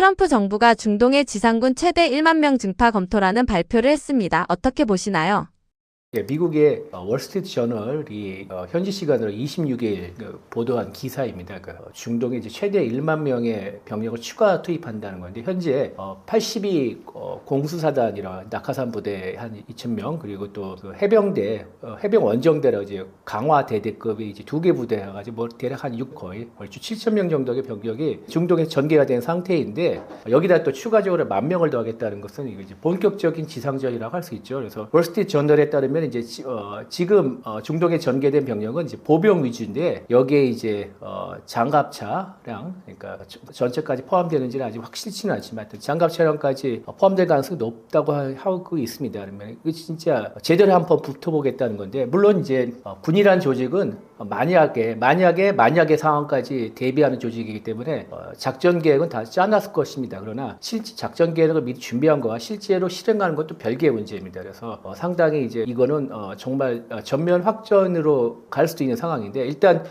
트럼프 정부가 중동의 지상군 최대 1만 명 증파 검토라는 발표를 했습니다. 어떻게 보시나요? 예, 미국의 월스트리트 저널이 현지 시간으로 26일 보도한 기사입니다. 중동에 이제 최대 1만 명의 병력을 추가 투입한다는 건데 현재 82 공수사단이라 낙하산 부대 한 2,000명 그리고 또 그 해병대 해병 원정대라 이제 강화 대대급이 이제 2개 부대가 가지고 뭐 대략 한 6 거의 얼추 7,000명 정도의 병력이 중동에 전개가 된 상태인데 여기다 또 추가적으로 10,000명을 더하겠다는 것은 이제 본격적인 지상전이라고 할 수 있죠. 그래서 월스트리트 저널에 따르면 이제 지금 중동에 전개된 병력은 이제 보병 위주인데 여기에 이제 장갑차량 그러니까 전체까지 포함되는지는 아직 확실치는 않지만 장갑차량까지 포함될 가능성이 높다고 하고 있습니다. 그러면 이거 진짜 제대로 한번 붙어보겠다는 건데 물론 이제 군이란 조직은 만약의 상황까지 대비하는 조직이기 때문에 작전 계획은 다 짜놨을 것입니다. 그러나 실제 작전 계획을 미리 준비한 거와 실제로 실행하는 것도 별개의 문제입니다. 그래서 상당히 이제 이거는 정말 전면 확전으로 갈 수도 있는 상황인데 일단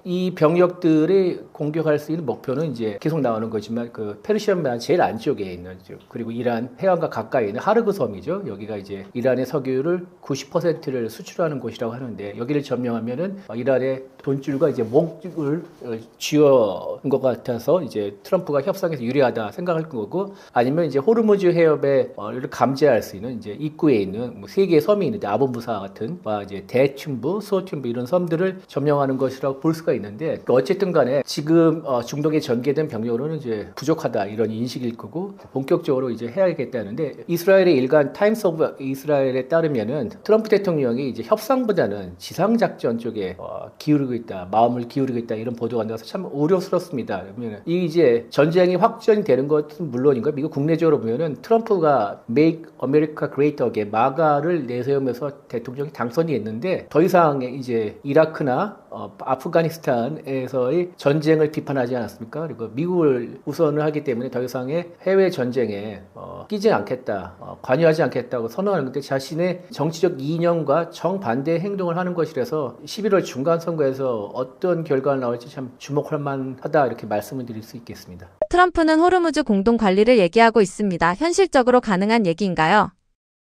이 병력들이 공격할 수 있는 목표는 이제 계속 나오는 거지만 그 페르시아만 제일 안쪽에 있는 그리고 이란 해안과 가까이 있는 하르그 섬이죠. 여기가 이제 이란의 석유를 90%를 수출하는 곳이라고 하는데 여기를 점령하면은 이란의 돈줄과 이제 목을 쥐어온 것 같아서 이제 트럼프가 협상에서 유리하다 생각할 거고 아니면 이제 호르무즈 해협에 감지할 수 있는 이제 입구에 있는 뭐 3개의 섬이 있는데 아본부사 같은 이제 대춘부, 수호춘부 이런 섬들을 점령하는 것이라고 볼 수가 있는데 어쨌든 간에 지금 중동에 전개된 병력으로는 이제 부족하다 이런 인식일 거고 본격적으로 이제 해야겠다는데 이스라엘의 일간 타임스 오브 이스라엘에 따르면은 트럼프 대통령이 이제 협상보다는 지상작전 쪽에 마음을 기울이고 있다 이런 보도가 나와서 참 우려스럽습니다. 그러면 이 이제 전쟁이 확전이 되는 것은 물론인가 미국 국내적으로 보면은 트럼프가 Make America Great Again 마가를 내세우면서 대통령이 당선이 했는데 더 이상 이제 이라크나 아프가니스탄에서의 전쟁을 비판하지 않았습니까? 그리고 미국을 우선을 하기 때문에 더 이상의 해외 전쟁에 끼지 않겠다, 관여하지 않겠다고 선언하는 건데 자신의 정치적 이념과 정반대 행동을 하는 것이라서 11월 중간 선거에서 어떤 결과가 나올지 참 주목할 만하다 이렇게 말씀을 드릴 수 있겠습니다. 트럼프는 호르무즈 공동 관리를 얘기하고 있습니다. 현실적으로 가능한 얘기인가요?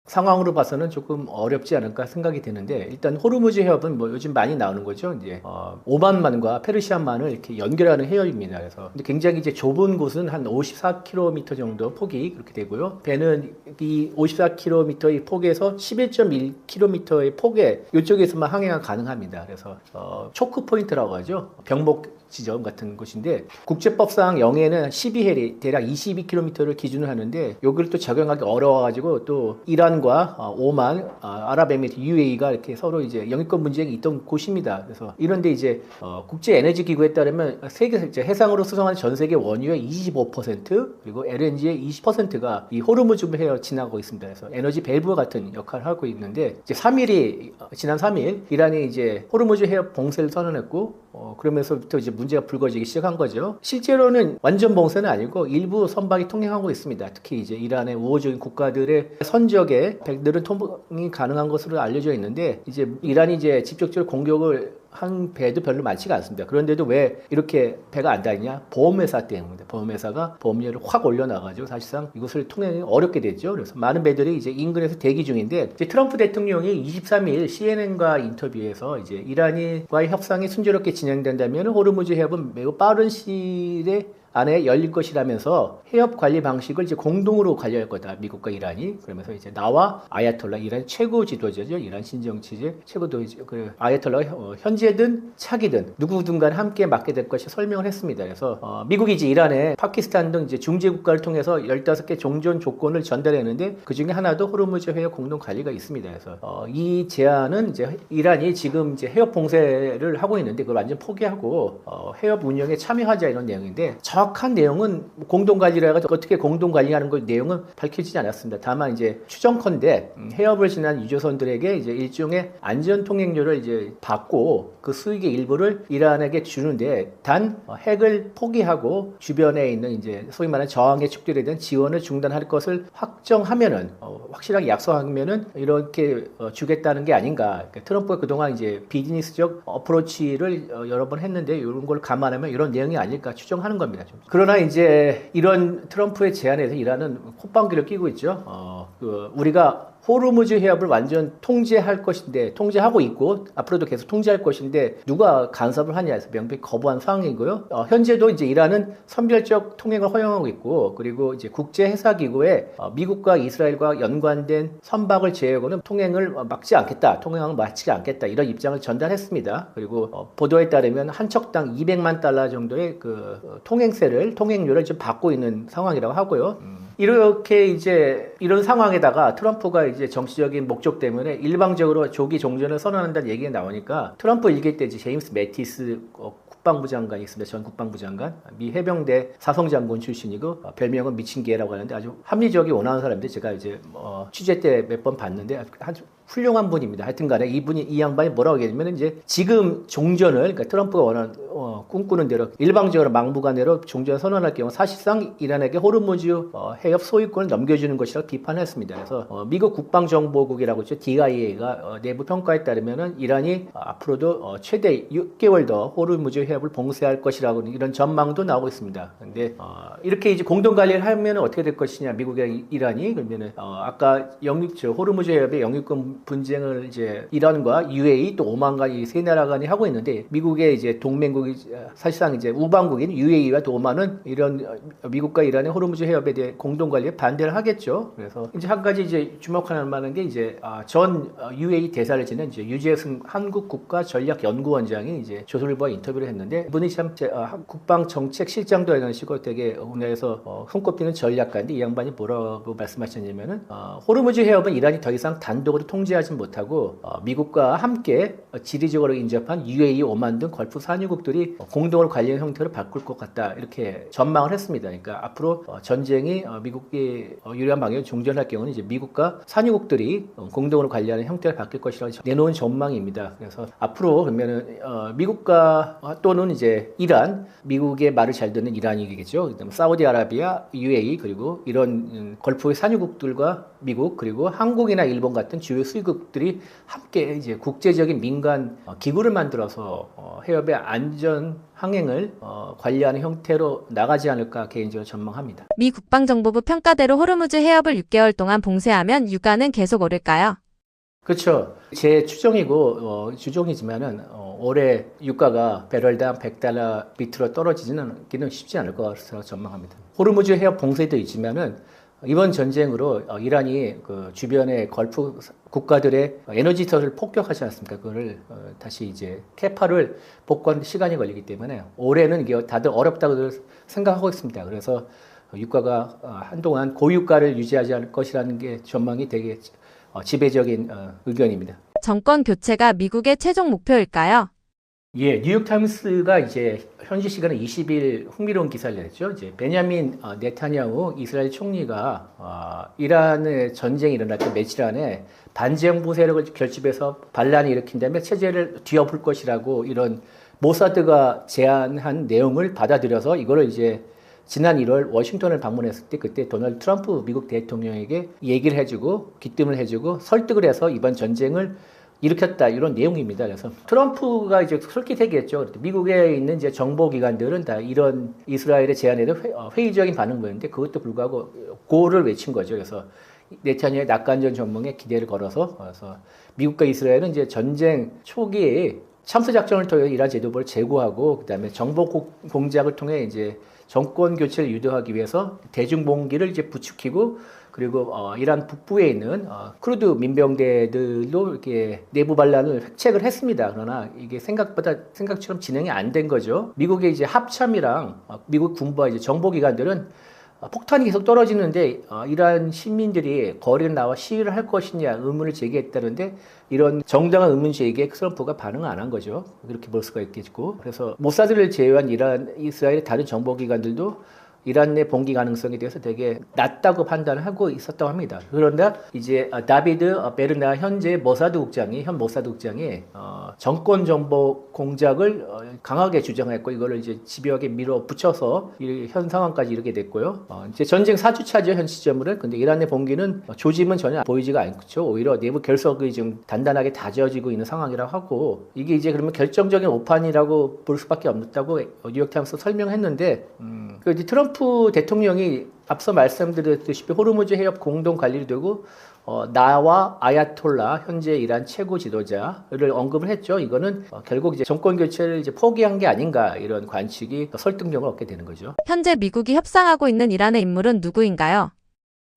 상황으로 봐서는 조금 어렵지 않을까 생각이 되는데 일단 호르무즈 해협은 뭐 요즘 많이 나오는 거죠. 이제 오만만과 페르시아만을 이렇게 연결하는 해협입니다. 그래서 근데 굉장히 이제 좁은 곳은 한 54km 정도 폭이 그렇게 되고요. 배는 이 54km의 폭에서 11.1km의 폭에 이쪽에서만 항해가 가능합니다. 그래서 초크 포인트라고 하죠. 병목 지점 같은 곳인데 국제법상 영해는 12해리 대략 22km를 기준으로 하는데 여기를 또 적용하기 어려워가지고 또 이란과 오만, 아랍에미리트, UAE가 이렇게 서로 이제 영유권 분쟁이 있던 곳입니다. 그래서 이런데 이제 국제 에너지 기구에 따르면 세계 해상으로 수송하는 전 세계 원유의 25% 그리고 LNG의 20%가 이 호르무즈 해협 지나고 있습니다. 그래서 에너지 밸브 같은 역할을 하고 있는데 이제 지난 3일 이란이 이제 호르무즈 해협 봉쇄를 선언했고 그러면서부터 이제 문제가 불거지기 시작한 거죠. 실제로는 완전 봉쇄는 아니고 일부 선박이 통행하고 있습니다. 특히 이제 이란의 우호적인 국가들의 선적에 배들은 통행이 가능한 것으로 알려져 있는데 이제 이란이 이제 직접적으로 공격을 한 배도 별로 많지가 않습니다. 그런데도 왜 이렇게 배가 안 다니냐? 보험회사 때문입니다. 보험회사가 보험료를 확 올려놔가지고 사실상 이것을 통행이 어렵게 됐죠. 그래서 많은 배들이 이제 인근에서 대기 중인데 이제 트럼프 대통령이 23일 CNN과 인터뷰에서 이제 이란과의 협상이 순조롭게 진행된다면 호르무즈 해협은 매우 빠른 시일에 안에 열릴 것이라면서 해협 관리 방식을 이제 공동으로 관리할 거다. 미국과 이란이. 그러면서 이제 나와 아야톨라 이란 최고 지도자죠. 이란 신정치제 최고 아야톨라가 현재든 차기든 누구든 간에 함께 맡게 될 것이 설명을 했습니다. 그래서 미국이 이제 이란에 파키스탄 등 이제 중재 국가를 통해서 15개 종전 조건을 전달했는데 그 중에 하나도 호르무즈 해협 공동 관리가 있습니다. 그래서 이 제안은 이제 이란이 지금 이제 해협 봉쇄를 하고 있는데 그걸 완전 포기하고 해협 운영에 참여하자 이런 내용인데 정확한 내용은 공동관리라 해가지고 어떻게 공동관리하는 걸 내용은 밝혀지지 않았습니다. 다만 이제 추정컨대 해협을 지난 유조선들에게 이제 일종의 안전통행료를 이제 받고 그 수익의 일부를 이란에게 주는데 단 핵을 포기하고 주변에 있는 이제 소위 말하는 저항의 축들에 대한 지원을 중단할 것을 확정하면은 확실하게 약속하면은 이렇게 주겠다는 게 아닌가. 그러니까 트럼프가 그동안 이제 비즈니스적 어프로치를 여러 번 했는데 이런 걸 감안하면 이런 내용이 아닐까 추정하는 겁니다. 그러나 이제 이런 트럼프의 제안에서 이란은 콧방귀를 끼고 있죠. 우리가 호르무즈 해협을 완전 통제할 것인데, 통제하고 있고, 앞으로도 계속 통제할 것인데, 누가 간섭을 하냐 해서 명백히 거부한 상황이고요. 현재도 이제 이란은 선별적 통행을 허용하고 있고, 그리고 이제 국제해사기구에 미국과 이스라엘과 연관된 선박을 제외하고는 통행을 막지 않겠다, 통행을 막지 않겠다, 이런 입장을 전달했습니다. 그리고 보도에 따르면 한 척당 200만 달러 정도의 그 통행료를 지금 받고 있는 상황이라고 하고요. 이렇게 이제 이런 상황에다가 트럼프가 이제 정치적인 목적 때문에 일방적으로 조기 종전을 선언한다는 얘기가 나오니까 트럼프 일기 때 이제 제임스 매티스 국방부 장관이 있습니다. 전 국방부 장관. 미 해병대 사성장군 출신이고 별명은 미친 개라고 하는데 아주 합리적이 원하는 사람인데 제가 이제 취재 때 몇 번 봤는데 아주 훌륭한 분입니다. 하여튼 간에 이 양반이 뭐라고 얘기하냐면 이제 지금 종전을 그러니까 트럼프가 원하는 꿈꾸는 대로 일방적으로 막무가내로 종전을 선언할 경우 사실상 이란에게 호르무즈 해협 소유권을 넘겨주는 것이라고 비판했습니다. 그래서 미국 국방정보국이라고 있죠. DIA가 내부 평가에 따르면은 이란이 앞으로도 최대 6개월 더 호르무즈 해협을 봉쇄할 것이라고 이런 전망도 나오고 있습니다. 근데 이렇게 이제 공동 관리를 하면 어떻게 될 것이냐 미국과 이란이 그러면은 아까 호르무즈 해협의 영유권 분쟁을 이제 이란과 UAE 또 오만과 이 세 나라 간이 하고 있는데 미국의 이제 동맹국이 사실상 이제 우방국인 UAE와 또 오만은 이런 미국과 이란의 호르무즈 해협에 대해 공동 관리에 반대를 하겠죠. 그래서 이제 한 가지 이제 주목할 만한 게 이제 전 UAE 대사를 지낸 이제 유재승 한국 국가전략연구원장이 이제 조선일보와 인터뷰를 했는데 이분이 참 국방정책실장도 해가지고 되게 우리나라에서 손꼽히는 전략가인데 이 양반이 뭐라고 말씀하셨냐면은 호르무즈 해협은 이란이 더 이상 단독으로 통제하지 못하고 미국과 함께 지리적으로 인접한 UAE, 오만 등 걸프 산유국들이 공동으로 관리하는 형태로 바꿀 것 같다 이렇게 전망을 했습니다. 그러니까 앞으로 전쟁이 미국이 유리한 방향으로 종전할 경우는 이제 미국과 산유국들이 공동으로 관리하는 형태를 바뀔 것이라고 내놓은 전망입니다. 그래서 앞으로 그러면은 미국과 또는 이제 이란, 미국의 말을 잘 듣는 이란이겠죠. 그다음에 사우디아라비아, UAE 그리고 이런 걸프의 산유국들과 미국 그리고 한국이나 일본 같은 주요 수입국들이 함께 이제 국제적인 민간 기구를 만들어서 해협의 안전 항행을 관리하는 형태로 나가지 않을까 개인적으로 전망합니다. 미 국방정보부 평가대로 호르무즈 해협을 6개월 동안 봉쇄하면 유가는 계속 오를까요? 그렇죠. 제 추정이고 주종이지만은 올해 유가가 배럴당 100달러 밑으로 떨어지지는 쉽지 않을 것으로 전망합니다. 호르무즈 해협 봉쇄도 있지만은 이번 전쟁으로 이란이 그 주변의 걸프 국가들의 에너지 시설을 폭격하지 않습니까? 그거를 다시 이제 캐파를 복구하는 시간이 걸리기 때문에 올해는 이게 다들 어렵다고 생각하고 있습니다. 그래서 유가가 한동안 고유가를 유지하지 않을 것이라는 게 전망이 되게 지배적인 의견입니다. 정권 교체가 미국의 최종 목표일까요? 예, 뉴욕타임스가 이제 현지 시간은 20일 흥미로운 기사를 냈죠. 이제 베냐민 네타냐후 이스라엘 총리가 이란의 전쟁이 일어날 때 며칠 안에 반정부 세력을 결집해서 반란을 일으킨 다음에 체제를 뒤엎을 것이라고 이런 모사드가 제안한 내용을 받아들여서 이거를 이제 지난 1월 워싱턴을 방문했을 때 그때 도널드 트럼프 미국 대통령에게 얘기를 해주고 귀뜸을 해주고 설득을 해서 이번 전쟁을 일으켰다 이런 내용입니다. 그래서 트럼프가 이제 솔깃했겠죠. 미국에 있는 이제 정보기관들은 다 이런 이스라엘의 제안에 대해 회의적인 반응을 보였는데 그것도 불구하고 고를 외친 거죠. 그래서 네타냐후의 낙관전 전망에 기대를 걸어서 그래서 미국과 이스라엘은 이제 전쟁 초기에 참사 작전을 통해 이란 제도부를 제고하고 그다음에 정보 공작을 통해 이제 정권 교체를 유도하기 위해서 대중봉기를 이제 부추기고 그리고 이란 북부에 있는 쿠르드 민병대들도 이렇게 내부 반란을 획책을 했습니다. 그러나 이게 생각처럼 진행이 안 된 거죠. 미국의 이제 합참이랑 미국 군부와 이제 정보기관들은 폭탄이 계속 떨어지는데 이란 시민들이 거리에 나와 시위를 할 것이냐 의문을 제기했다는데 이런 정당한 의문 제기에 트럼프가 반응을 안 한 거죠. 그렇게 볼 수가 있겠고 그래서 모사드를 제외한 이스라엘의 다른 정보기관들도 이란 내 봉기 가능성에 대해서 되게 낮다고 판단을 하고 있었다고 합니다. 그런데 이제 다비드 베르나 현재 현 모사드 국장이 정권 정보 공작을 강하게 주장했고 이거를 이제 집요하게 밀어붙여서 현 상황까지 이르게 됐고요. 이제 전쟁 4주차죠 현 시점으로는. 근데 이란 내 봉기는 조짐은 전혀 보이지가 않죠. 오히려 내부 결석이 좀 단단하게 다져지고 있는 상황이라고 하고 이게 이제 그러면 결정적인 오판이라고 볼 수밖에 없다고 뉴욕타임스 설명했는데 그 이제 트럼프 대통령이 앞서 말씀드렸듯이 호르무즈 해협 공동 관리를 두고 나와 아야톨라 현재 이란 최고 지도자를 언급을 했죠. 이거는 결국 이제 정권 교체를 이제 포기한 게 아닌가 이런 관측이 설득력을 얻게 되는 거죠. 현재 미국이 협상하고 있는 이란의 인물은 누구인가요?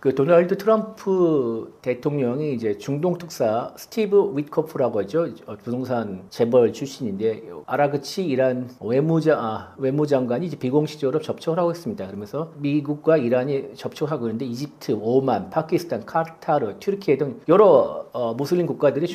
그 도널드 트럼프 대통령이 이제 중동 특사 스티브 위트코프라고 하죠. 부동산 재벌 출신인데 아라그치 이란 외무장관이 이제 비공식적으로 접촉을 하고 있습니다. 그러면서 미국과 이란이 접촉하고 있는데 이집트, 오만, 파키스탄, 카타르, 튀르키예 등 여러 무슬림 국가들이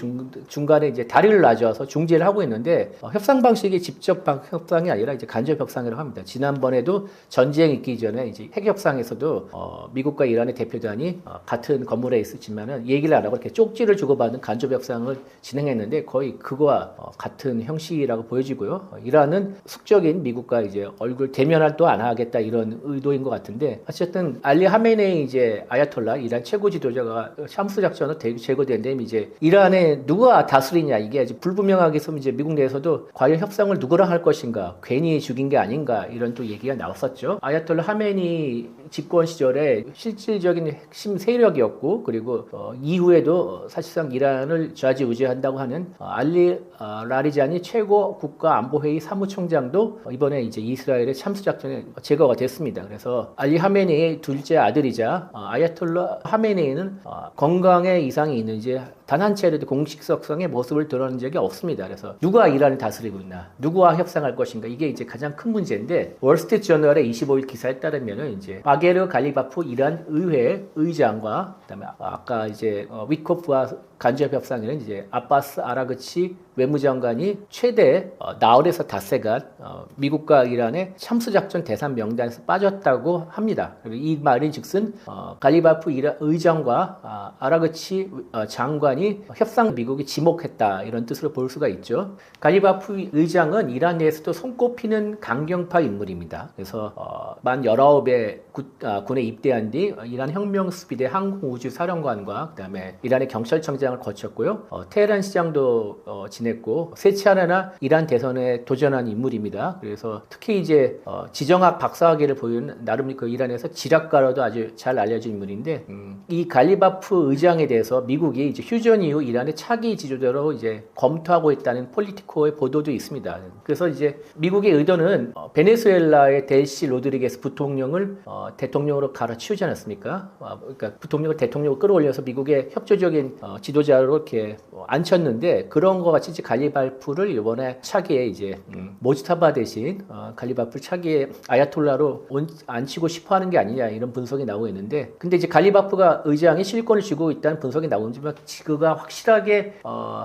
중간에 이제 다리를 놔줘서 중재를 하고 있는데 협상 방식이 직접 협상이 아니라 이제 간접 협상이라고 합니다. 지난번에도 전쟁 있기 전에 이제 핵 협상에서도 미국과 이란의 대표단이 같은 건물에 있었지만은 얘기를 안 하고 이렇게 쪽지를 주고받는 간접 협상을 진행했는데 거의 그거와 같은 형식이라고 보여지고요. 이란은 숙적인 미국과 이제 얼굴 대면을 또 안 하겠다 이런 의도인 것 같은데 어쨌든 알리 하메네이 이제 아야톨라 이란 최고 지도자가 샴스 작전으로 제거된 데면 이제 이란에 누가 다스리냐 이게 아주 불분명하게 해서 이제 미국 내에서도 과연 협상을 누구랑 할 것인가 괜히 죽인 게 아닌가 이런 또 얘기가 나왔었죠. 아야톨라 하메니 집권 시절에 실질적인 핵심 세력이었고 그리고 이후에도 사실상 이란을 좌지우지한다고 하는 알리 라리자니 최고 국가안보회의 사무총장도 이번에 이제 이스라엘의 참수 작전에 제거가 됐습니다. 그래서 알리 하메네이의 둘째 아들이자 아야톨라 하메네이는 건강에 이상이 있는지 단 한 차례도 공식성의 모습을 드러낸 적이 없습니다. 그래서 누가 이란을 다스리고 있나, 누구와 협상할 것인가 이게 이제 가장 큰 문제인데 월스트리트 저널의 25일 기사에 따르면은 이제 바게르 갈리바프 이란 의회 의장과 그다음에 아까 이제 위코프와 간접 협상에는 이제 아바스 아라그치 외무장관이 최대 나흘에서 닷새간 미국과 이란의 참수작전 대상 명단에서 빠졌다고 합니다. 그리고 이 말인즉슨 갈리바프 의장과 아라그치 장관이 협상 미국이 지목했다 이런 뜻으로 볼 수가 있죠. 갈리바프 의장은 이란 내에서도 손꼽히는 강경파 인물입니다. 그래서 만 19에 군에 입대한 뒤 이란 혁명수비대 항공우주사령관과 그다음에 이란의 경찰청장을 거쳤고요. 테헤란 시장도 지냈고 세 차례나 이란 대선에 도전한 인물입니다. 그래서 특히 이제 지정학 박사학위를 보유한 나름 그 이란에서 지략가로도 아주 잘 알려진 인물인데 이 갈리바프 의장에 대해서 미국이 이제 휴전 이후 이란의 차기 지도자로 이제 검토하고 있다는 폴리티코의 보도도 있습니다. 그래서 이제 미국의 의도는 베네수엘라의 델시 로드리게스 부통령을 대통령으로 갈아치우지 않았습니까? 그러니까 부통령을 대통령으로 끌어올려서 미국의 협조적인 지도자로 이렇게 앉혔는데 그런 거 같이 이제 갈리바프를 이번에 차기에 이제 모지타바 대신 갈리바프 차기에 아야톨라로 앉히고 싶어하는 게 아니냐 이런 분석이 나오고 있는데 근데 이제 갈리바프가 의장이 실권을 쥐고 있다는 분석이 나오지만 그가 확실하게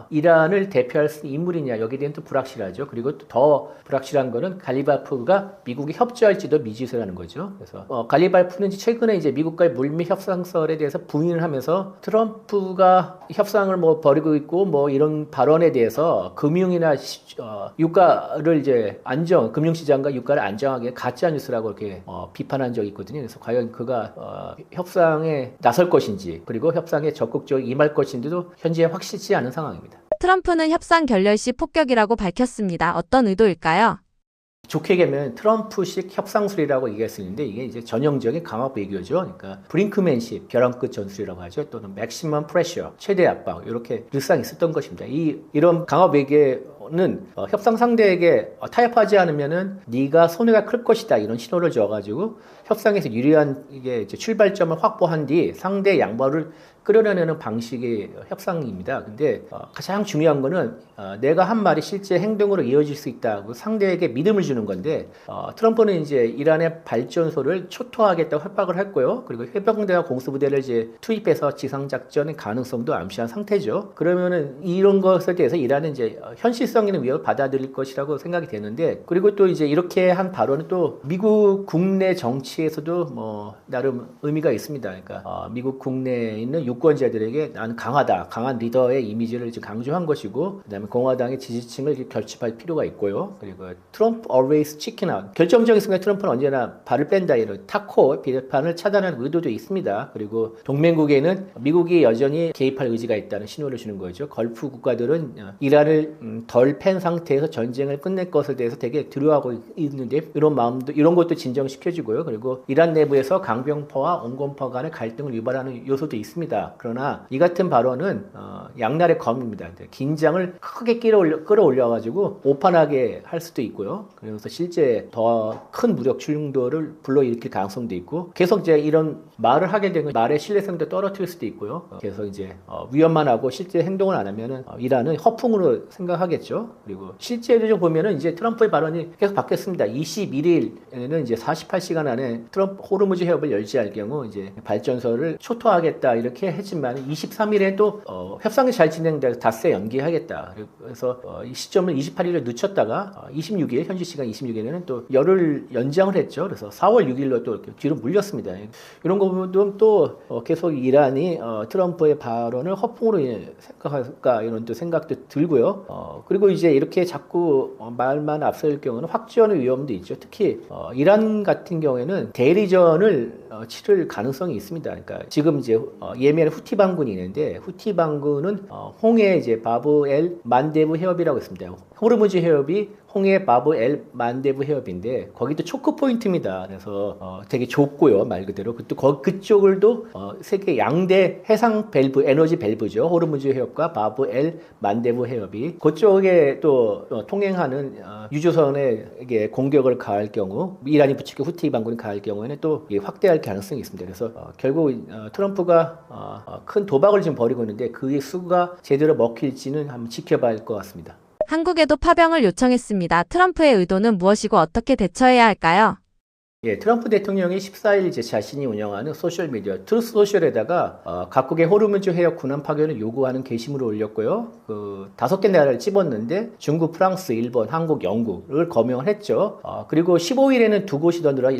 이란을 대표할 수 있는 인물이냐 여기에 대한 또 불확실하죠. 그리고 또 더 불확실한 거는 갈리바프가 미국이 협조할지도 미지수라는 거죠. 그래서 갈리바프는 최근에 이제 미국과의 물밑 협상설에 대해서 부인을 하면서 트럼프가 협상을 뭐 벌이고 있고 뭐 이런 발언에 대해서 금융이나 유가를 이제 금융시장과 유가를 안정하게 가짜 뉴스라고 이렇게 비판한 적이 있거든요. 그래서 과연 그가 협상에 나설 것인지 그리고 협상에 적극적으로 임할 것인지도 현재 확실치 않은 상황입니다. 트럼프는 협상 결렬 시 폭격이라고 밝혔습니다. 어떤 의도일까요? 좋게 얘기하면 트럼프식 협상술이라고 얘기할 수 있는데 이게 이제 전형적인 강압 외교죠. 그러니까 브링크맨식 벼랑 끝 전술이라고 하죠. 또는 맥시멈 프레셔 최대 압박 이렇게 늘상 있었던 것입니다. 이런 강압 외교는 협상 상대에게 타협하지 않으면은 네가 손해가 클 것이다 이런 신호를 줘가지고 협상에서 유리한 이게 이제 출발점을 확보한 뒤 상대 양보를 끌어내는 방식의 협상입니다. 근데 가장 중요한 거는 내가 한 말이 실제 행동으로 이어질 수 있다고 상대에게 믿음을 주는 건데 트럼프는 이제 이란의 발전소를 초토화하겠다고 협박을 했고요. 그리고 해병대와 공수부대를 이제 투입해서 지상작전의 가능성도 암시한 상태죠. 그러면은 이런 것에 대해서 이란은 이제 현실 실질성 있는 위협을 받아들일 것이라고 생각이 되는데, 그리고 또 이제 이렇게 한 발언은 또 미국 국내 정치에서도 뭐 나름 의미가 있습니다. 그러니까 미국 국내에 있는 유권자들에게 나는 강하다, 강한 리더의 이미지를 지금 강조한 것이고, 그다음에 공화당의 지지층을 결집할 필요가 있고요. 그리고 트럼프 always chicken out. 결정적인 순간 트럼프는 언제나 발을 뺀다, 이런 타코 비판을 차단하는 의도도 있습니다. 그리고 동맹국에는 미국이 여전히 개입할 의지가 있다는 신호를 주는 거죠. 걸프 국가들은 이란을 덜 팬 상태에서 전쟁을 끝낼 것에 대해서 되게 두려워하고 있는데, 이런 마음도, 이런 것도 진정시켜주고요. 그리고 이란 내부에서 강병파와 온건파 간의 갈등을 유발하는 요소도 있습니다. 그러나 이 같은 발언은 양날의 검입니다. 긴장을 크게 끌어올려가지고 오판하게 할 수도 있고요. 그래서 실제 더 큰 무력 충돌을 불러일으킬 가능성도 있고, 계속 이제 이런 말을 하게 되면 말의 신뢰성도 떨어뜨릴 수도 있고요. 그래서 이제 위협만 하고 실제 행동을 안 하면은 이란은 허풍으로 생각하겠죠. 그리고 실제로 보면은 이제 트럼프의 발언이 계속 바뀌었습니다. 21일에는 이제 48시간 안에 트럼프 호르무즈 해협을 열지할 경우 이제 발전소를 초토화하겠다 이렇게 했지만, 23일에 또 협상이 잘 진행돼서 닷새 연기하겠다. 그래서 이 시점을 28일로 늦췄다가 26일, 현지 시간 26일에는 또 열흘 연장을 했죠. 그래서 4월 6일로 또 이렇게 뒤로 물렸습니다. 이런 거 보면 또 계속 이란이 트럼프의 발언을 허풍으로 생각할까, 이런 또 생각도 들고요. 그리고 이제 이렇게 자꾸 말만 앞설 경우는 확전의 위험도 있죠. 특히 이란 같은 경우에는 대리전을 치를 가능성이 있습니다. 그러니까 지금 이제 예멘에 후티 반군이 있는데, 후티 반군은 홍해 이제 바브 엘 만데브 해협이라고 있습니다. 호르무즈 해협이 홍해 바브 엘 만데브 해협인데, 거기도 초크 포인트입니다. 그래서 되게 좁고요, 말 그대로. 또 그쪽을도 세계 양대 해상 밸브, 에너지 밸브죠. 호르무즈 해협과 바브 엘 만데브 해협이 그쪽에 또 통행하는 유조선에게 공격을 가할 경우, 이란이 부추겨 후티 반군이 가할 경우에는 또 확대할 가능성이 있습니다. 그래서 결국 트럼프가 큰 도박을 지금 벌이고 있는데, 그 수가 제대로 먹힐지는 한번 지켜봐야 할 것 같습니다. 한국에도 파병을 요청했습니다. 트럼프의 의도는 무엇이고 어떻게 대처해야 할까요? 예, 트럼프 대통령이 14일 이제 자신이 운영하는 소셜미디어 트루스 소셜에다가 각국의 호르무즈 해협 군함 파견을 요구하는 게시물을 올렸고요. 5개 나라를 집었는데 중국, 프랑스, 일본, 한국, 영국을 거명을 했죠. 그리고 15일에는 두 곳이더라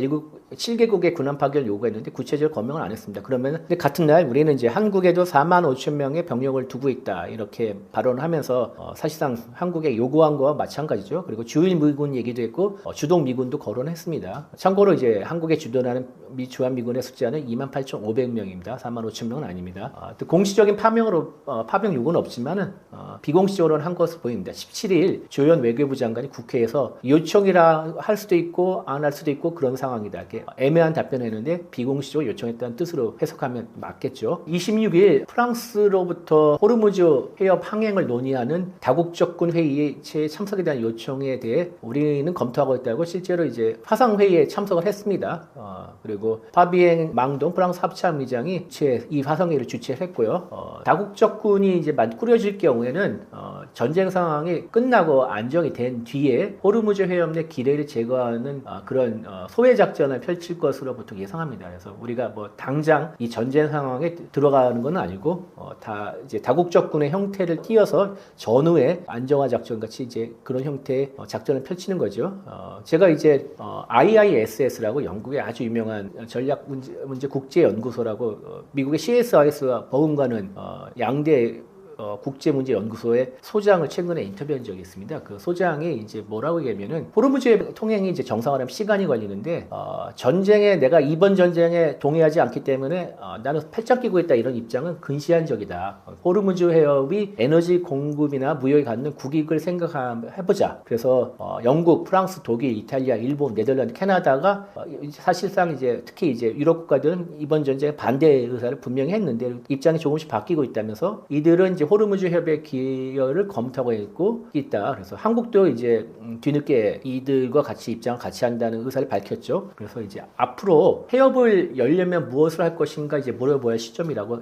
7개국의 군함 파견을 요구했는데 구체적으로 거명을 안 했습니다. 그러면 같은 날 우리는 이제 한국에도 4만 5천 명의 병력을 두고 있다, 이렇게 발언을 하면서 사실상 한국에 요구한 거와 마찬가지죠. 그리고 주일 미군 얘기도 했고 주동 미군도 거론했습니다. 참고로 이제 한국에 주둔하는 주한미군의 숫자는 28,500명입니다. 45,000명은 아닙니다. 또 공식적인 파병 요구는 없지만은 비공식적으로는 한 것으로 보입니다. 17일 조현 외교부 장관이 국회에서 요청이라 할 수도 있고 안 할 수도 있고 그런 상황이다, 이렇게 애매한 답변을 했는데 비공식적으로 요청했다는 뜻으로 해석하면 맞겠죠. 26일 프랑스로부터 호르무즈 해협 항행을 논의하는 다국적군 회의에 참석에 대한 요청에 대해 우리는 검토하고 있다고 실제로 이제 화상 회의에 참석을 했습니다. 그리고 파비엥 망동 프랑스 합참의장이 이 화상회의를 주최했고요. 다국적군이 이제 꾸려질 경우에는 전쟁 상황이 끝나고 안정이 된 뒤에 호르무즈 해협 내 기뢰를 제거하는 그런 소외 작전을 펼칠 것으로 보통 예상합니다. 그래서 우리가 뭐 당장 이 전쟁 상황에 들어가는 건 아니고 다 이제 다국적군의 형태를 띄어서 전후에 안정화 작전 같이 이제 그런 형태의 작전을 펼치는 거죠. 제가 이제 IISS라고 영국의 아주 유명한 전략 문제 국제 연구소라고 미국의 CSIS와 버금가는 양대 국제문제연구소의 소장을 최근에 인터뷰한 적이 있습니다. 그 소장이 이제 뭐라고 얘기하면은 호르무즈 통행이 이제 정상화하면 시간이 걸리는데 전쟁에 내가 이번 전쟁에 동의하지 않기 때문에 나는 팔짱 끼고 있다, 이런 입장은 근시안적이다. 호르무즈 해협이 에너지 공급이나 무역에 갖는 국익을 생각해보자. 그래서 영국, 프랑스, 독일, 이탈리아, 일본, 네덜란드, 캐나다가 사실상 이제 특히 이제 유럽 국가들은 이번 전쟁에 반대 의사를 분명히 했는데 입장이 조금씩 바뀌고 있다면서 이들은 이제 호르무즈 협약 기여를 검토하고 있다. 그래서 한국도 이제 뒤늦게 이들과 같이 입장을 같이 한다는 의사를 밝혔죠. 그래서 이제 앞으로 해협을 열려면 무엇을 할 것인가 이제 물어봐야 할 시점이라고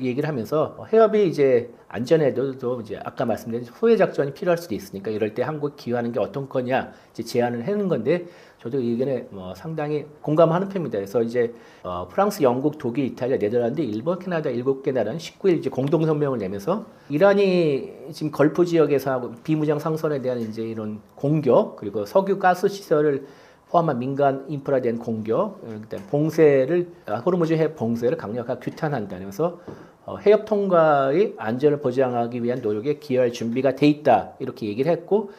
얘기를 하면서 해협이 이제 안전에도 이제 아까 말씀드린 소외 작전이 필요할 수도 있으니까 이럴 때 한국 기여하는 게 어떤 거냐 이제 제안을 하는 건데 저도 이 의견에 상당히 공감하는 편입니다. 그래서 이제 프랑스, 영국, 독일, 이탈리아, 네덜란드, 일본, 캐나다 7개 나라는 19일 이제 공동 성명을 내면서 이란이 지금 걸프 지역에서 하고 비무장 상선에 대한 이제 이런 공격, 그리고 석유 가스 시설을 포함한 민간 인프라에 대한 공격, 그다음 봉쇄를 호르무즈 해협 봉쇄를 강력하게 규탄한다. 그래서 해협 통과의 안전을 보장하기 위한 노력에 기여할 준비가 돼 있다. 이렇게 얘기를 했고,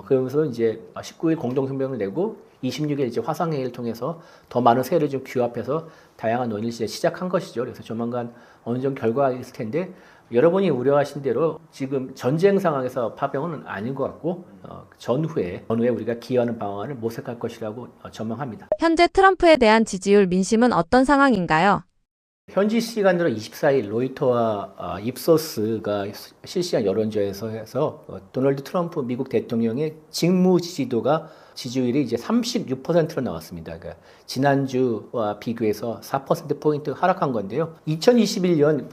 그러면서 이제 19일 공동성명을 내고 26일 이제 화상회의를 통해서 더 많은 세를 좀 규합해서 다양한 논의를 이제 시작한 것이죠. 그래서 조만간 어느 정도 결과가 있을 텐데, 여러분이 우려하신 대로 지금 전쟁 상황에서 파병은 아닌 것 같고, 전후에 우리가 기여하는 방안을 모색할 것이라고 전망합니다. 현재 트럼프에 대한 지지율 민심은 어떤 상황인가요? 현지 시간으로 24일 로이터와 입소스가 실시한 여론조사에서 해서 도널드 트럼프 미국 대통령의 직무 지지율이 이제 36%로 나왔습니다. 그러니까 지난주와 비교해서 4%포인트 하락한 건데요. 2021년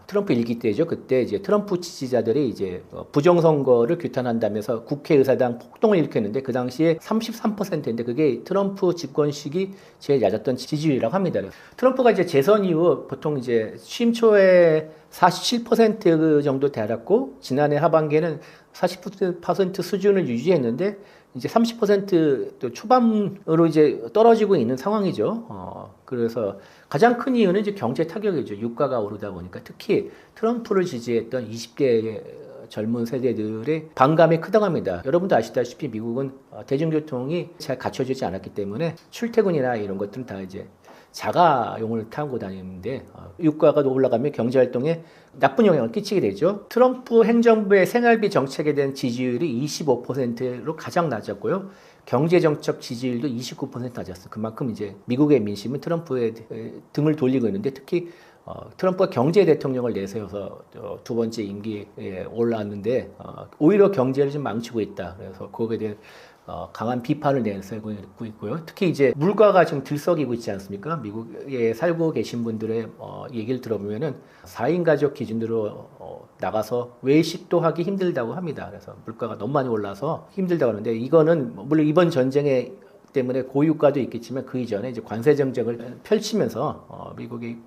트럼프 일기 때죠. 그때 이제 트럼프 지지자들이 이제 부정선거를 규탄한다면서 국회의사당 폭동을 일으켰는데 그 당시에 33%인데 그게 트럼프 집권 시기 제일 낮았던 지지율이라고 합니다. 트럼프가 이제 재선 이후 보통 이제 취임 초에 47% 정도 달았고 지난해 하반기에는 40% 수준을 유지했는데 이제 30% 초반으로 이제 떨어지고 있는 상황이죠. 그래서 가장 큰 이유는 이제 경제 타격이죠. 유가가 오르다 보니까 특히 트럼프를 지지했던 20대 젊은 세대들의 반감이 크다고 합니다. 여러분도 아시다시피 미국은 대중교통이 잘 갖춰지지 않았기 때문에 출퇴근이나 이런 것들은 다 이제 자가용을 타고 다니는데 유가가 올라가면 경제활동에 나쁜 영향을 끼치게 되죠. 트럼프 행정부의 생활비 정책에 대한 지지율이 25%로 가장 낮았고요. 경제정책 지지율도 29% 낮았어요. 그만큼 이제 미국의 민심은 트럼프의 등을 돌리고 있는데 특히 트럼프가 경제 대통령을 내세워서 두 번째 임기에 올라왔는데 오히려 경제를 좀 망치고 있다. 그래서 거기에 대해 강한 비판을 내세우고 있고요. 특히 이제 물가가 지금 들썩이고 있지 않습니까? 미국에 살고 계신 분들의 얘기를 들어보면은 4인 가족 기준으로 나가서 외식도 하기 힘들다고 합니다. 그래서 물가가 너무 많이 올라서 힘들다고 하는데 이거는 물론 이번 전쟁에 때문에 고유가도 있겠지만 그 이전에 이제 관세 정책을 펼치면서 미국의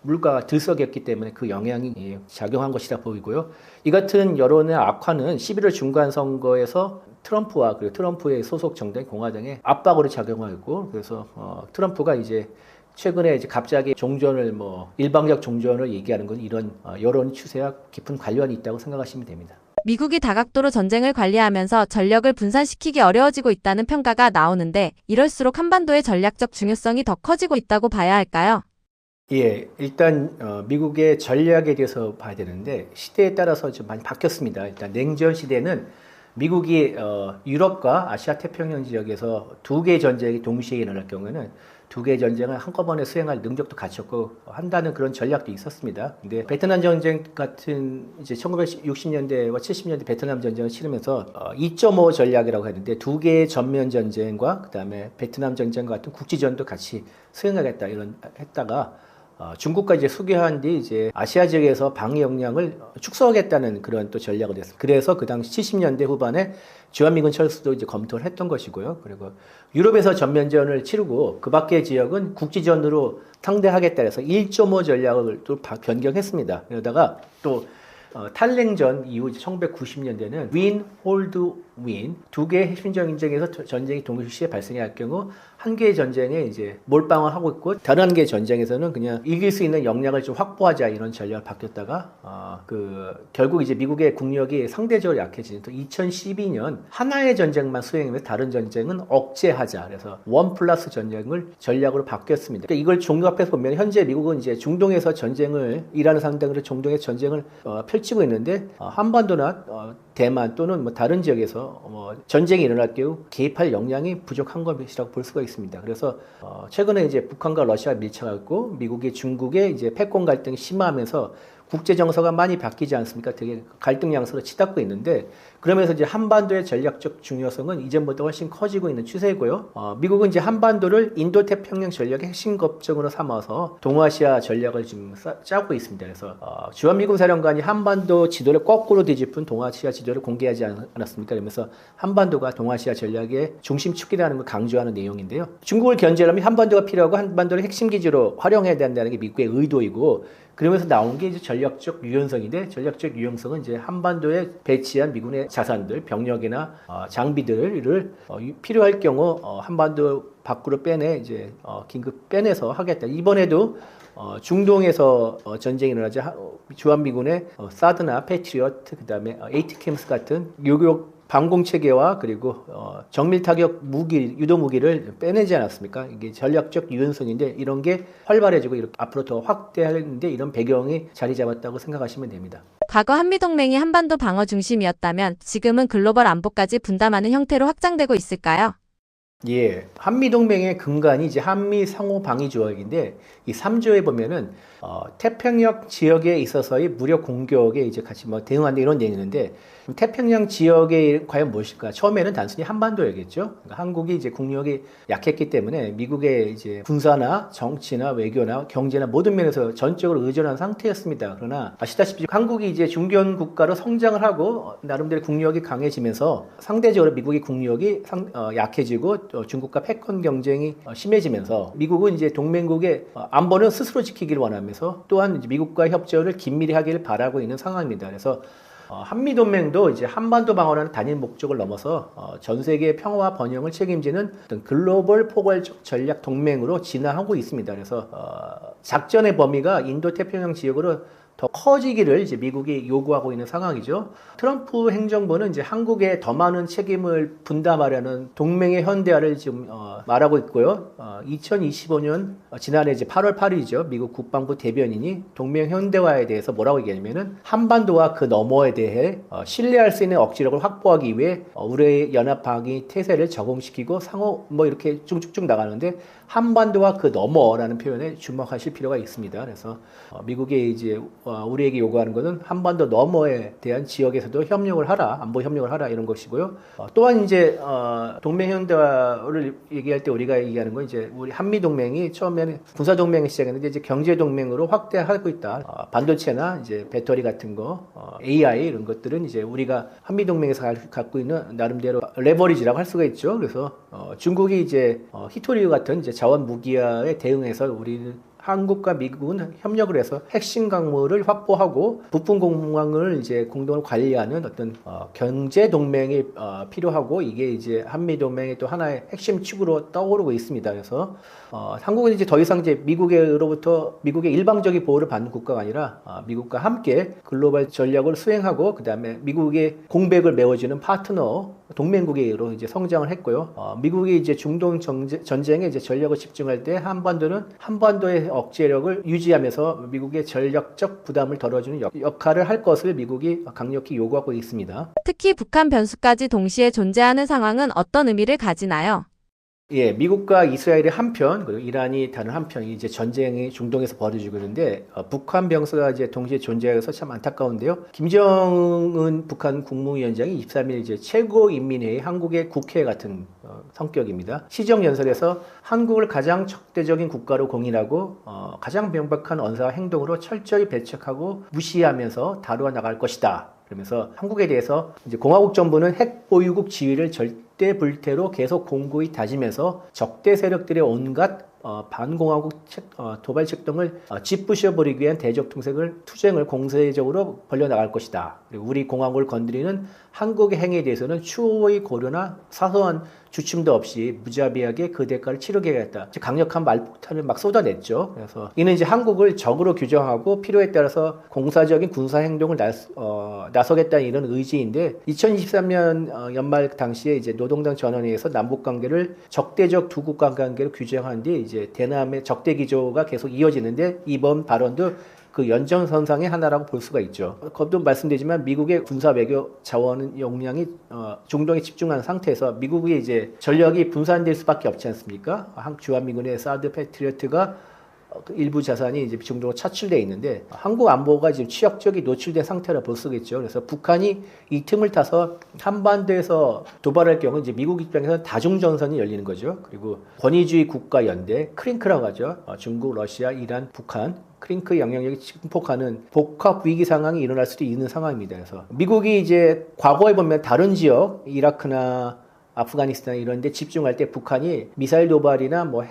물가가 들썩였기 때문에 그 영향이 작용한 것이라 보이고요. 이 같은 여론의 악화는 11월 중간 선거에서 트럼프와 그리고 트럼프의 소속 정당 공화당의 압박으로 작용하고 그래서 트럼프가 이제 최근에 이제 갑자기 종전을 일방적 종전을 얘기하는 건 이런 여론 추세와 깊은 관련이 있다고 생각하시면 됩니다. 미국이 다각도로 전쟁을 관리하면서 전력을 분산시키기 어려워지고 있다는 평가가 나오는데 이럴수록 한반도의 전략적 중요성이 더 커지고 있다고 봐야 할까요? 예, 일단 미국의 전략에 대해서 봐야 되는데 시대에 따라서 좀 많이 바뀌었습니다. 일단 냉전 시대는 미국이 유럽과 아시아 태평양 지역에서 두 개의 전쟁이 동시에 일어날 경우에는 두 개의 전쟁을 한꺼번에 수행할 능력도 갖췄고 한다는 그런 전략도 있었습니다. 근데 베트남 전쟁 같은 이제 1960년대와 70년대 베트남 전쟁을 치르면서 2.5 전략이라고 했는데 두 개의 전면 전쟁과 그다음에 베트남 전쟁과 같은 국지전도 같이 수행하겠다 이런 했다가 중국과 이제 수교한 뒤 이제 아시아 지역에서 방위 역량을 축소하겠다는 그런 또 전략을 했습니다. 그래서 그 당시 70년대 후반에 주한미군 철수도 이제 검토를 했던 것이고요. 그리고 유럽에서 전면전을 치르고 그 밖의 지역은 국지전으로 상대하겠다 해서 1.5 전략을 또 변경했습니다. 그러다가 또 탈냉전 이후 1990년대는 윈, 홀드, 윈 두 개의 핵심 전쟁에서 전쟁이 동시에 발생할 경우 한 개의 전쟁에 이제 몰빵을 하고 있고 다른 한 개의 전쟁에서는 그냥 이길 수 있는 역량을 좀 확보하자 이런 전략을 바뀌었다가 결국 이제 미국의 국력이 상대적으로 약해지는 또 2012년 하나의 전쟁만 수행하면서 다른 전쟁은 억제하자 그래서 원 플러스 전쟁을 전략으로 바뀌었습니다. 그러니까 이걸 종합해서 보면 현재 미국은 이제 중동에서 전쟁을 이란을 상대로 중동에서 전쟁을 펼치고 있는데 한반도나 대만 또는 다른 지역에서 전쟁이 일어날 경우 개입할 역량이 부족한 것이라고 볼 수가 있습니다. 그래서 최근에 이제 북한과 러시아가 밀착하고 미국이 중국의 이제 패권 갈등이 심화하면서 국제 정서가 많이 바뀌지 않습니까? 되게 갈등 양상으로 치닫고 있는데 그러면서 이제 한반도의 전략적 중요성은 이전보다 훨씬 커지고 있는 추세고요. 미국은 이제 한반도를 인도 태평양 전략의 핵심 거점으로 삼아서 동아시아 전략을 지금 짜고 있습니다. 그래서 주한미군 사령관이 한반도 지도를 거꾸로 뒤집은 동아시아 지도를 공개하지 않았습니까? 그러면서 한반도가 동아시아 전략의 중심축이라는 걸 강조하는 내용인데요. 중국을 견제하려면 한반도가 필요하고 한반도를 핵심 기지로 활용해야 된다는 게 미국의 의도이고 그러면서 나온 게 이제 전략적 유연성인데 전략적 유연성은 이제 한반도에 배치한 미군의 자산들, 병력이나 장비들을 필요할 경우 한반도 밖으로 이제 긴급 빼내서 하겠다. 이번에도 중동에서 전쟁이 일어나자 주한미군의 사드나 패트리어트 그다음에 에이티캠스 같은 요격 방공 체계와 그리고 정밀 타격 무기, 유도 무기를 빼내지 않았습니까? 이게 전략적 유연성인데 이런 게 활발해지고 이렇게 앞으로 더 확대하는데 이런 배경이 자리 잡았다고 생각하시면 됩니다. 과거 한미동맹이 한반도 방어 중심이었다면 지금은 글로벌 안보까지 분담하는 형태로 확장되고 있을까요? 예, 한미동맹의 근간이 이제 한미 상호 방위 조약인데 이 3조에 보면은 태평양 지역에 있어서의 무력 공격에 이제 같이 뭐 대응한다 이런 내용이 있는데 태평양 지역에 과연 무엇일까? 처음에는 단순히 한반도였겠죠. 그러니까 한국이 이제 국력이 약했기 때문에 미국의 이제 군사나 정치나 외교나 경제나 모든 면에서 전적으로 의존한 상태였습니다. 그러나 아시다시피 한국이 이제 중견 국가로 성장을 하고 나름대로 국력이 강해지면서 상대적으로 미국의 국력이 약해지고 중국과 패권 경쟁이 심해지면서 미국은 이제 동맹국의 안보는 스스로 지키기를 원하면서 또한 이제 미국과 협조를 긴밀히 하기를 바라고 있는 상황입니다. 그래서 한미동맹도 이제 한반도 방어라는 단일 목적을 넘어서 전 세계의 평화와 번영을 책임지는 어떤 글로벌 포괄적 전략 동맹으로 진화하고 있습니다. 그래서 작전의 범위가 인도 태평양 지역으로 더 커지기를 이제 미국이 요구하고 있는 상황이죠. 트럼프 행정부는 이제 한국에 더 많은 책임을 분담하려는 동맹의 현대화를 지금 말하고 있고요. 2025년 지난해 이제 8월 8일이죠. 미국 국방부 대변인이 동맹 현대화에 대해서 뭐라고 얘기하냐면은 한반도와 그 너머에 대해 신뢰할 수 있는 억지력을 확보하기 위해 우리의 연합 방위 태세를 적용시키고 상호 뭐 이렇게 쭉쭉쭉 나가는데 한반도와 그 너머라는 표현에 주목하실 필요가 있습니다. 그래서 미국이 이제 우리에게 요구하는 것은 한반도 너머에 대한 지역에서도 협력을 하라, 안보 협력을 하라 이런 것이고요. 또한 이제 동맹 현대화를 얘기할 때 우리가 얘기하는 건 이제 우리 한미 동맹이 처음에는 군사 동맹을 시작했는데 이제 경제 동맹으로 확대하고 있다. 반도체나 이제 배터리 같은 거, AI 이런 것들은 이제 우리가 한미 동맹에서 갖고 있는 나름대로 레버리지라고 할 수가 있죠. 그래서 중국이 이제 히토리우 같은 이제 자원 무기화에 대응해서 우리는 한국과 미국은 협력을 해서 핵심 강물을 확보하고 부품 공항을 이제 공동으로 관리하는 어떤 경제 동맹이 필요하고 이게 이제 한미 동맹의 또 하나의 핵심 축으로 떠오르고 있습니다. 그래서 한국은 이제 더 이상 이제 미국으로부터 미국의 일방적인 보호를 받는 국가가 아니라 미국과 함께 글로벌 전략을 수행하고 그다음에 미국의 공백을 메워주는 파트너 동맹국으로 이제 성장을 했고요. 미국이 이제 중동 전쟁에 이제 전력을 집중할 때 한반도의 억제력을 유지하면서 미국의 전략적 부담을 덜어주는 역할을 할 것을 미국이 강력히 요구하고 있습니다. 특히 북한 변수까지 동시에 존재하는 상황은 어떤 의미를 가지나요? 예, 미국과 이스라엘의 한편, 그리고 이란이 다른 한편이 이제 전쟁이 중동에서 벌어지고 있는데, 북한 병사가 이제 동시에 존재해서 참 안타까운데요. 김정은 북한 국무위원장이 23일 이제 최고인민회의 한국의 국회 같은 성격입니다. 시정연설에서 한국을 가장 적대적인 국가로 공인하고, 가장 명백한 언사와 행동으로 철저히 배척하고 무시하면서 다루어 나갈 것이다. 그러면서 한국에 대해서 이제 공화국 정부는 핵 보유국 지위를 절대 불태로 계속 공고히 다지면서 적대 세력들의 온갖 반공화국 도발책 등을 짓부셔버리기 위한 대적 투쟁을 공세적으로 벌려나갈 것이다. 그리고 우리 공화국을 건드리는 한국의 행위에 대해서는 추후의 고려나 사소한 주춤도 없이 무자비하게 그 대가를 치르겠다. 강력한 말폭탄을 막 쏟아냈죠. 그래서 이는 이제 한국을 적으로 규정하고 필요에 따라서 공사적인 군사 행동을 나서겠다는 이런 의지인데 2023년 연말 당시에 이제 노동당 전원회의에서 남북 관계를 적대적 두 국가 관계로 규정한 뒤 이제 대남의 적대 기조가 계속 이어지는데 이번 발언도 그 연장선상의 하나라고 볼 수가 있죠. 거듭 말씀드리지만 미국의 군사 외교 자원 역량이 중동에 집중한 상태에서 미국의 이제 전력이 분산될 수밖에 없지 않습니까? 주한미군의 사드 패트리어트가 그 일부 자산이 이제 중동으로 차출돼 있는데 한국 안보가 지금 취약적이 노출된 상태라 볼 수겠죠. 그래서 북한이 이 틈을 타서 한반도에서 도발할 경우 이제 미국 입장에서는 다중전선이 열리는 거죠. 그리고 권위주의 국가 연대 크링크라고 하죠. 중국, 러시아, 이란, 북한. 크링크 영향력이 증폭하는 복합 위기 상황이 일어날 수도 있는 상황입니다. 그래서 미국이 이제 과거에 보면 다른 지역, 이라크나 아프가니스탄 이런 데 집중할 때 북한이 미사일 도발이나 뭐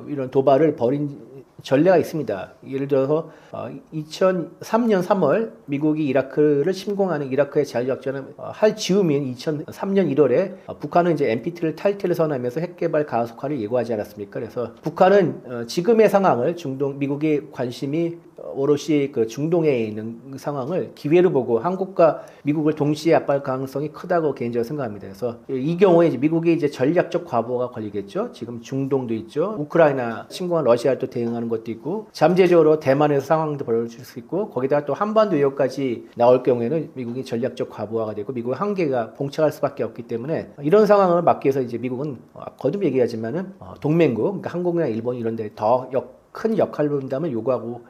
이런 도발을 벌인 전례가 있습니다. 예를 들어서 2003년 3월 미국이 이라크를 침공하는 이라크의 자유작전을 할 즈음인 2003년 1월에 북한은 이제 NPT를 탈퇴를 선언하면서 핵개발 가속화를 예고하지 않았습니까? 그래서 북한은 지금의 상황을 미국의 관심이 오롯이 그 중동에 있는 상황을 기회로 보고 한국과 미국을 동시에 압박할 가능성이 크다고 개인적으로 생각합니다. 그래서 이 경우에 이제 미국이 이제 전략적 과부하가 걸리겠죠. 지금 중동도 있죠. 우크라이나 침공한 러시아를 또 대응하는 것도 있고, 잠재적으로 대만에서 상황도 벌어질 수 있고, 거기다가 또 한반도 위협까지 나올 경우에는 미국이 전략적 과부하가 되고 미국의 한계가 봉착할 수밖에 없기 때문에 이런 상황을 막기 위해서 이제 미국은 거듭 얘기하지만은 동맹국, 그러니까 한국이나 일본 이런 데 더 큰 역할 분담을 요구하고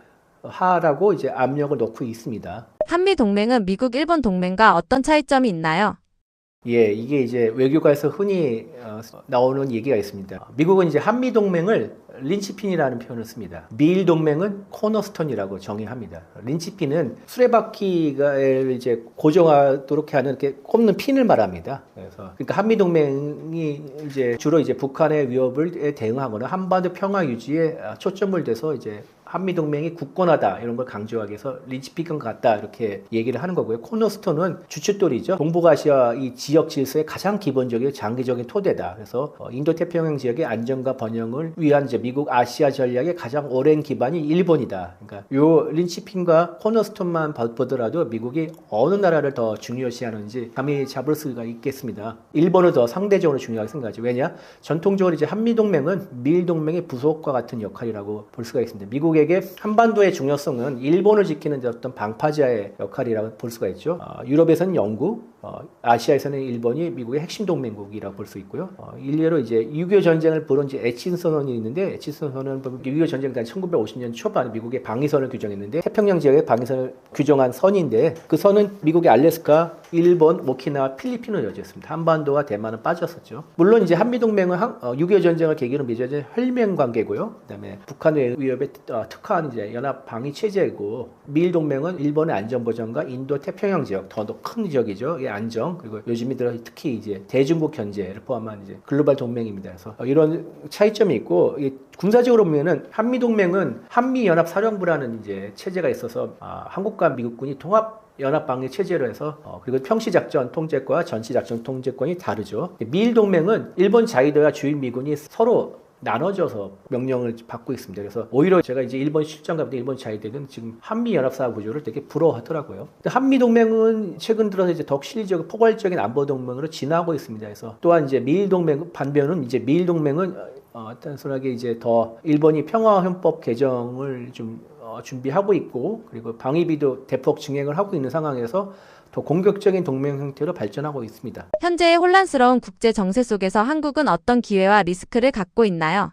하라고 이제 압력을 넣고 있습니다. 한미 동맹은 미국, 일본 동맹과 어떤 차이점이 있나요? 예, 이게 이제 외교가에서 흔히 나오는 얘기가 있습니다. 미국은 이제 한미 동맹을 린치핀이라는 표현을 씁니다. 미일 동맹은 코너스톤이라고 정의합니다. 린치핀은 수레바퀴를 이제 고정하도록 하는 이렇게 꼽는 핀을 말합니다. 그래서 그러니까 한미 동맹이 이제 주로 이제 북한의 위협을 대응하거나 한반도 평화 유지에 초점을 둬서 이제 한미 동맹이 굳건하다 이런 걸 강조하기 위해서 린치핀 같다 이렇게 얘기를 하는 거고요. 코너스톤은 주춧돌이죠. 동북아시아 이 지역 질서의 가장 기본적인 장기적인 토대다. 그래서 인도 태평양 지역의 안정과 번영을 위한 이제 미국 아시아 전략의 가장 오랜 기반이 일본이다. 그러니까 요 린치핀과 코너스톤만 보더라도 미국이 어느 나라를 더 중요시하는지 감이 잡을 수가 있겠습니다. 일본을 더 상대적으로 중요하게 생각하죠. 왜냐? 전통적으로 이제 한미 동맹은 미일 동맹의 부속과 같은 역할이라고 볼 수가 있습니다. 미국에게 한반도의 중요성은 일본을 지키는 어떤 방파제의 역할이라고 볼 수가 있죠. 유럽에서는 영국, 아시아에서는 일본이 미국의 핵심 동맹국이라고 볼 수 있고요. 일례로 이제 6.25 전쟁을 부른 이제 에친선언이 있는데, 에친선언은 6.25 전쟁 단 1950년 초반 미국의 방위선을 규정했는데, 태평양 지역의 방위선을 규정한 선인데, 그 선은 미국의 알래스카, 일본, 오키나와, 필리핀을 여지했습니다. 한반도와 대만은 빠졌었죠. 물론 이제 한미 동맹은 6.25 전쟁을 계기로 맺어진 혈맹 관계고요. 그다음에 북한 위협에 특화한 이제 연합 방위 체제고, 미일 동맹은 일본의 안전 보장과 인도 태평양 지역 더 큰 지역이죠. 이 안정, 그리고 요즘 들어 특히 이제 대중국 견제를 포함한 이제 글로벌 동맹입니다. 그래서 이런 차이점이 있고, 군사적으로 보면은 한미 동맹은 한미 연합 사령부라는 이제 체제가 있어서 한국과 미국군이 통합 연합 방위 체제로 해서 그리고 평시 작전 통제과 전시 작전 통제권이 다르죠. 미일 동맹은 일본 자위대와 주일 미군이 서로 나눠져서 명령을 받고 있습니다. 그래서 오히려 제가 이제 일본 출장 가볼 때 일본 자위대는 지금 한미 연합사 구조를 되게 부러워하더라고요. 한미 동맹은 최근 들어서 이제 더욱 실질적 포괄적인 안보 동맹으로 진화하고 있습니다. 그래서 또한 이제 미일 동맹 반면은 이제 미일 동맹은 단순하게 이제 더 일본이 평화헌법 개정을 좀 준비하고 있고, 그리고 방위비도 대폭 증액을 하고 있는 상황에서 더 공격적인 동맹 형태로 발전하고 있습니다. 현재의 혼란스러운 국제 정세 속에서 한국은 어떤 기회와 리스크를 갖고 있나요?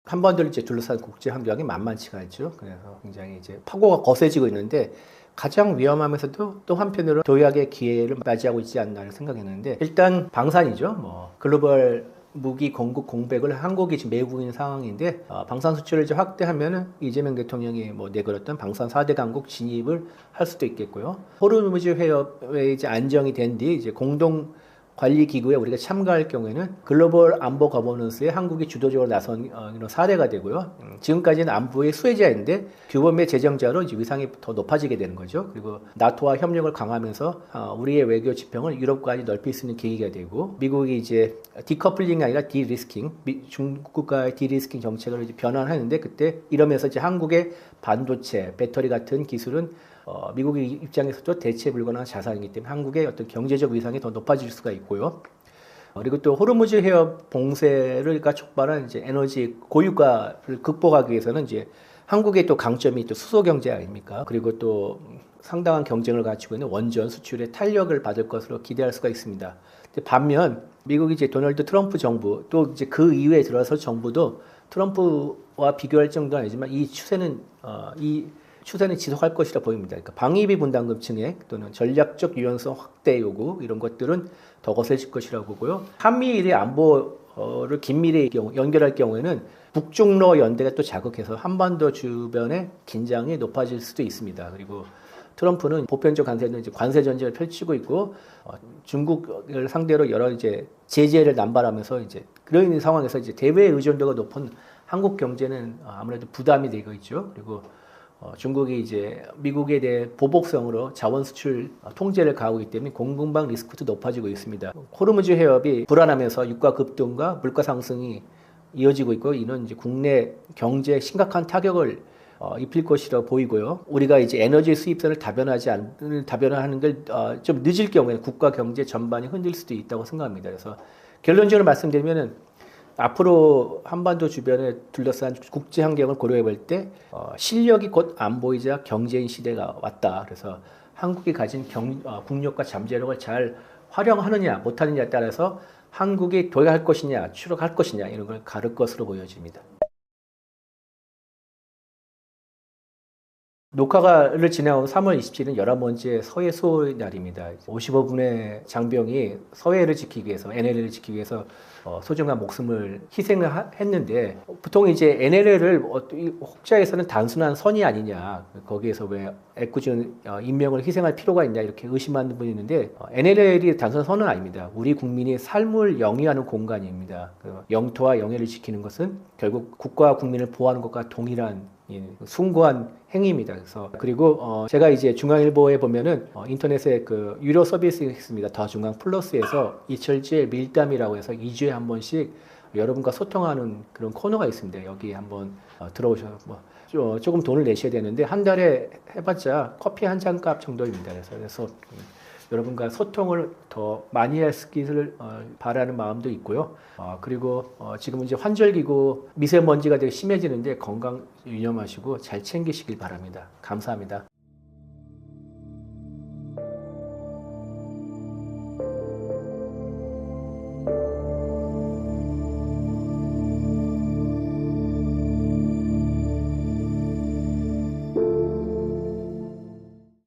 한반도를 이제 둘러싼 국제 환경이 만만치가 않죠. 그래서 굉장히 이제 파고가 거세지고 있는데, 가장 위험하면서도 또 한편으로 도약의 기회를 맞이하고 있지 않나 생각했는데, 일단 방산이죠. 글로벌 무기 공급 공백을 한국이 지금 메고 있는 상황인데, 방산 수출을 이제 확대하면은 이재명 대통령이 내걸었던 방산 4대 강국 진입을 할 수도 있겠고요. 호르무즈 해협에 이제 안정이 된 뒤 이제 공동 관리 기구에 우리가 참가할 경우에는 글로벌 안보 거버넌스에 한국이 주도적으로 나선 이런 사례가 되고요. 지금까지는 안보의 수혜자인데 규범의 제정자로 이제 위상이 더 높아지게 되는 거죠. 그리고 나토와 협력을 강화하면서 우리의 외교 지평을 유럽까지 넓힐 수 있는 계기가 되고, 미국이 이제 디커플링이 아니라 디리스킹, 중국과의 디리스킹 정책을 이제 변환하는데, 그때 이러면서 이제 한국의 반도체, 배터리 같은 기술은 미국의 입장에서도 대체 불가능한 자산이기 때문에 한국의 어떤 경제적 위상이 더 높아질 수가 있고요. 그리고 또 호르무즈 해협 봉쇄를 촉발한 이제 에너지 고유가를 극복하기 위해서는 이제 한국의 또 강점이 또 수소 경제 아닙니까? 그리고 또 상당한 경쟁을 갖추고 있는 원전 수출의 탄력을 받을 것으로 기대할 수가 있습니다. 반면 미국이 이제 도널드 트럼프 정부, 또 이제 그 이후에 들어서 정부도 트럼프 전에와 비교할 정도는 아니지만 이 추세는 지속할 것이라 보입니다. 그러니까 방위비 분담금 증액 또는 전략적 유연성 확대 요구 이런 것들은 더 거세질 것이라고 보고요. 한미일의 안보를 긴밀히 연결할 경우에는 북중러 연대가 또 자극해서 한반도 주변의 긴장이 높아질 수도 있습니다. 그리고 트럼프는 보편적 관세 전쟁을 펼치고 있고 중국을 상대로 여러 이제 제재를 남발하면서 이제 그런 상황에서 이제 대외 의존도가 높은 한국 경제는 아무래도 부담이 되고 있죠. 그리고 중국이 이제 미국에 대해 보복성으로 자원 수출 통제를 가하고 있기 때문에 공급망 리스크도 높아지고 있습니다. 호르무즈 해협이 불안하면서 유가 급등과 물가 상승이 이어지고 있고 이는 이제 국내 경제에 심각한 타격을 입힐 것이라고 보이고요. 우리가 이제 에너지 수입선을 다변화하는 걸 좀 늦을 경우에 국가 경제 전반이 흔들 수도 있다고 생각합니다. 그래서 결론적으로 말씀드리면은 앞으로 한반도 주변에 둘러싼 국제 환경을 고려해 볼 때 실력이 곧 안보이자 경제인 시대가 왔다. 그래서 한국이 가진 국력과 잠재력을 잘 활용하느냐 못하느냐에 따라서 한국이 도약할 것이냐 추락할 것이냐 이런 걸 가를 것으로 보여집니다. 녹화를 진행한 3월 27일은 11번째 서해 수호의 날입니다. 55분의 장병이 서해를 지키기 위해서, NLL을 지키기 위해서 소중한 목숨을 희생을 했는데, 보통 이제 NLL을 혹자에서는 단순한 선이 아니냐, 거기에서 왜 애꿎은 인명을 희생할 필요가 있냐, 이렇게 의심하는 분이 있는데, NLL이 단순한 선은 아닙니다. 우리 국민이 삶을 영위하는 공간입니다. 영토와 영해를 지키는 것은 결국 국가와 국민을 보호하는 것과 동일한 숭고한 행위입니다. 그리고 제가 이제 중앙일보에 보면은 인터넷에 그 유료 서비스가 있습니다. 더 중앙 플러스에서 이철지의 밀담이라고 해서 2주에 한 번씩 여러분과 소통하는 그런 코너가 있습니다. 여기 한번 들어오셔서 조금 돈을 내셔야 되는데 한 달에 해봤자 커피 한 잔 값 정도입니다. 그래서 여러분과 소통을 더 많이 하시기를 바라는 마음도 있고요. 그리고 지금은 이제 환절기고 미세먼지가 되게 심해지는데 건강 유념하시고 잘 챙기시길 바랍니다. 감사합니다.